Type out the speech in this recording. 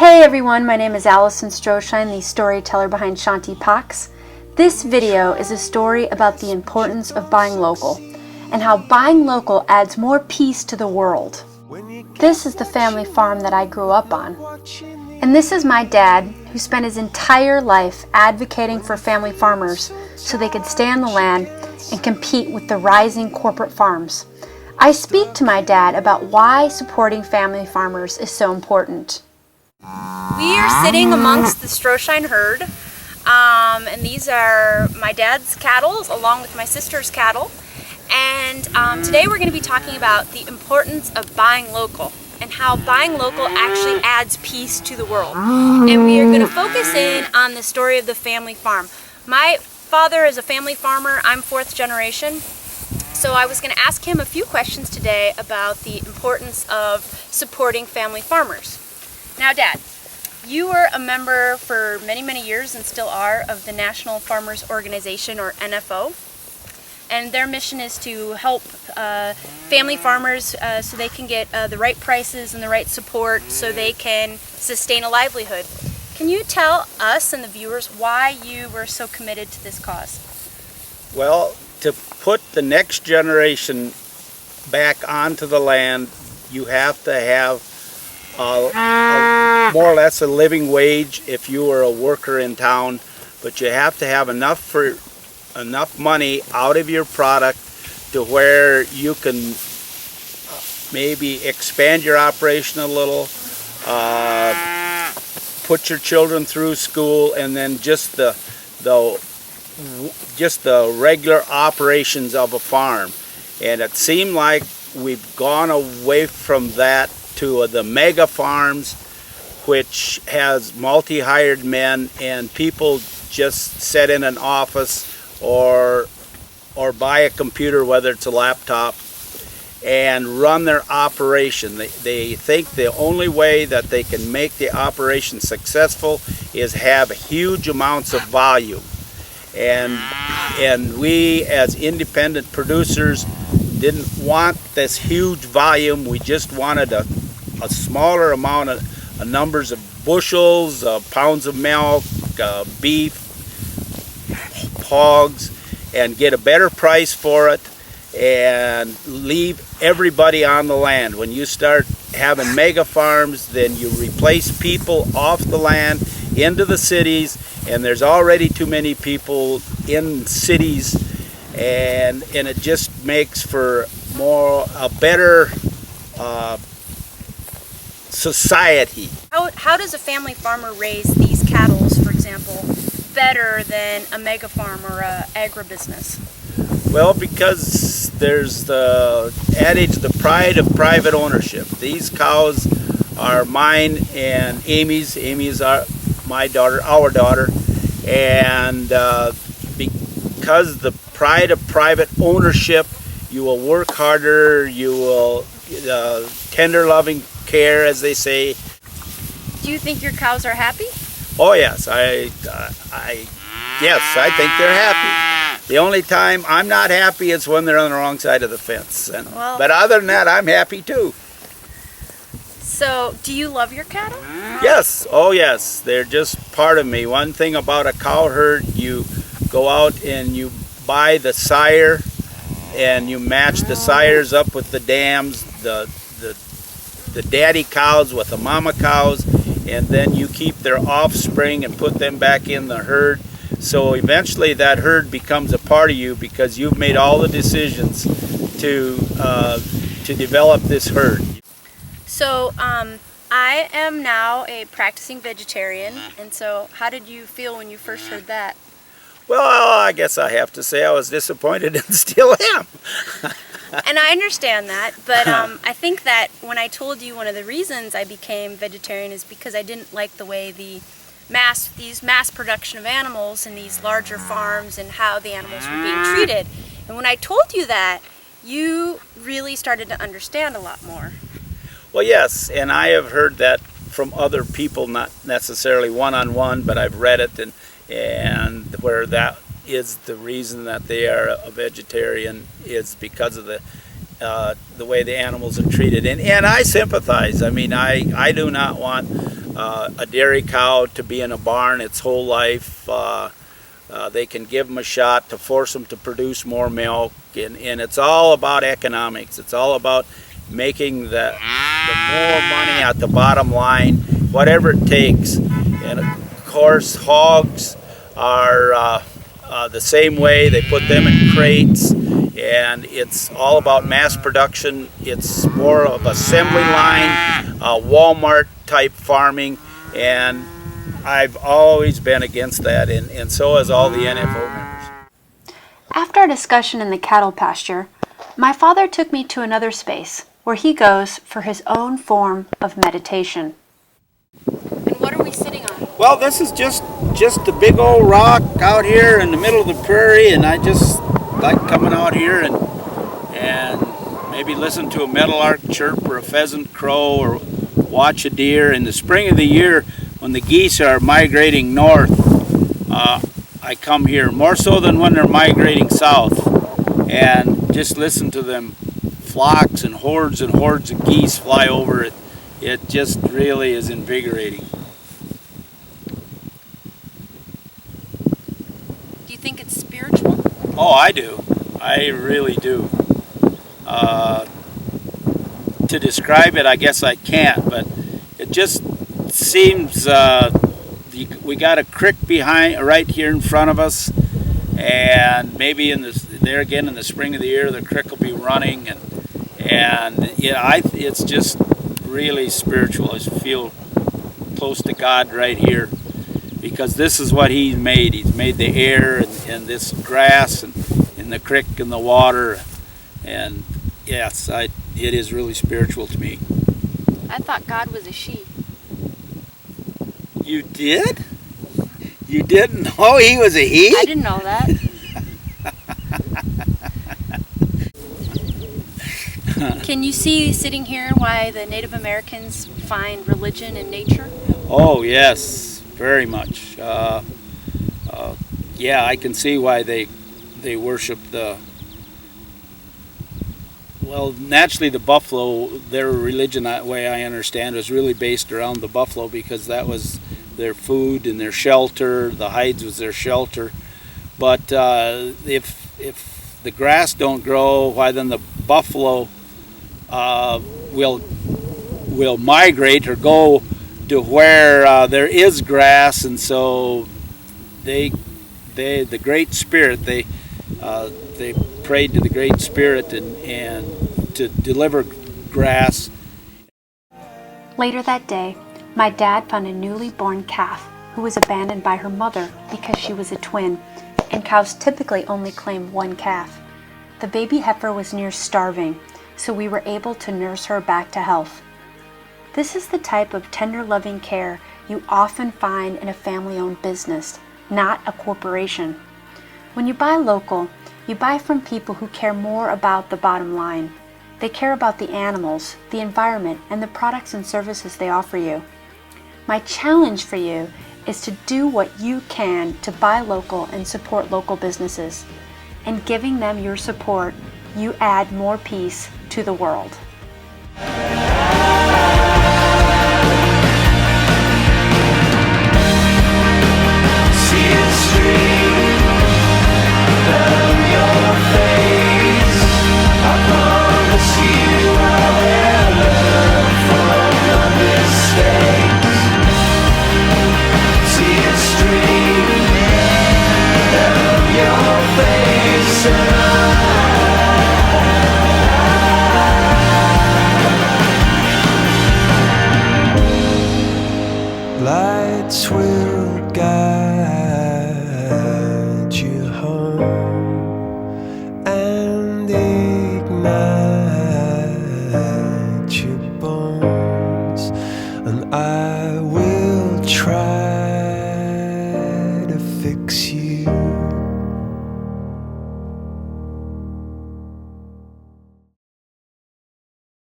Hey everyone, my name is Allison Stroshine, the storyteller behind Shanti Pax. This video is a story about the importance of buying local and how buying local adds more peace to the world. This is the family farm that I grew up on. And this is my dad, who spent his entire life advocating for family farmers so they could stay on the land and compete with the rising corporate farms. I speak to my dad about why supporting family farmers is so important. We are sitting amongst the Stroshine herd, and these are my dad's cattle along with my sister's cattle. And today we're going to be talking about the importance of buying local and how buying local actually adds peace to the world. And we are going to focus in on the story of the family farm. My father is a family farmer. I'm fourth generation. So I was going to ask him a few questions today about the importance of supporting family farmers. Now, Dad, you were a member for many, many years and still are of the National Farmers Organization, or NFO. And their mission is to help family farmers so they can get the right prices and the right support so they can sustain a livelihood. Can you tell us and the viewers why you were so committed to this cause? Well, to put the next generation back onto the land, you have to have more or less a living wage if you are a worker in town, but you have to have enough money out of your product to where you can maybe expand your operation a little, put your children through school, and then just the regular operations of a farm. And it seemed like we've gone away from that to the mega farms, which has multi-hired men and people just sit in an office or buy a computer, whether it's a laptop, and run their operation. They think the only way that they can make the operation successful is have huge amounts of volume. And we as independent producers didn't want this huge volume. We just wanted a smaller amount of numbers of bushels, pounds of milk, beef, hogs, and get a better price for it and leave everybody on the land. When you start having mega farms, then you replace people off the land into the cities, and there's already too many people in cities, and it just makes for a better society. How does a family farmer raise these cattle, for example, better than a mega farm or a agribusiness? Well, because there's the adage, the pride of private ownership. These cows are mine and Amy's. Amy's my daughter, our daughter, and because the pride of private ownership, you will work harder, you will tender loving care, as they say. Do you think your cows are happy? Oh yes, I think they're happy. The only time I'm not happy is when they're on the wrong side of the fence. But other than that, I'm happy too. So, do you love your cattle? Yes, oh yes, they're just part of me. One thing about a cow herd, you go out and you buy the sire and you match the sires up with the dams, the daddy cows with the mama cows, and then you keep their offspring and put them back in the herd. So eventually that herd becomes a part of you because you've made all the decisions to develop this herd. So I am now a practicing vegetarian, and so how did you feel when you first heard that? Well, I guess I have to say I was disappointed and still am. And I understand that, but I think that when I told you one of the reasons I became vegetarian is because I didn't like the way these mass production of animals in these larger farms and how the animals were being treated. And when I told you that, you really started to understand a lot more. Well, yes, and I have heard that from other people, not necessarily one-on-one, but I've read it, and where that is the reason that they are a vegetarian is because of the way the animals are treated. And I sympathize. I mean, I do not want a dairy cow to be in a barn its whole life. They can give them a shot to force them to produce more milk, and it's all about economics. It's all about making the more money at the bottom line, whatever it takes. And of course, hogs are the same way. They put them in crates, and it's all about mass production. It's more of assembly line, Walmart type farming, and I've always been against that, and so has all the NFO members. After a discussion in the cattle pasture, my father took me to another space where he goes for his own form of meditation. And what are we sitting on? Well, this is just a big old rock out here in the middle of the prairie, and I just like coming out here and maybe listen to a meadowlark chirp or a pheasant crow or watch a deer. In the spring of the year, when the geese are migrating north, I come here more so than when they're migrating south, and just listen to them flocks and hordes of geese fly over it. It just really is invigorating. Do you think it's spiritual? Oh, I do. I really do. To describe it, I guess I can't, but it just seems we got a creek right here in front of us, and maybe there again in the spring of the year the creek will be running, and yeah, it's just really spiritual. I feel close to God right here, because this is what He's made. He's made the air and this grass and the creek and the water, and yes, it is really spiritual to me. I thought God was a she. You did? You didn't know He was a he? I didn't know that. Can you see sitting here why the Native Americans find religion in nature? Oh yes, very much. Yeah, I can see why they worship naturally the buffalo. Their religion, that way I understand, was really based around the buffalo, because that was their food and their shelter. The hides was their shelter. But if the grass don't grow, why then the buffalo will migrate or go to where there is grass, and so the Great Spirit, they prayed to the Great Spirit and to deliver grass. Later that day, my dad found a newly born calf who was abandoned by her mother because she was a twin, and cows typically only claim one calf. The baby heifer was near starving, so we were able to nurse her back to health. This is the type of tender, loving care you often find in a family-owned business, not a corporation. When you buy local, you buy from people who care more about the bottom line. They care about the animals, the environment, and the products and services they offer you. My challenge for you is to do what you can to buy local and support local businesses. And giving them your support, you add more peace to the world. Lights will guide you home and ignite your bones, and I will try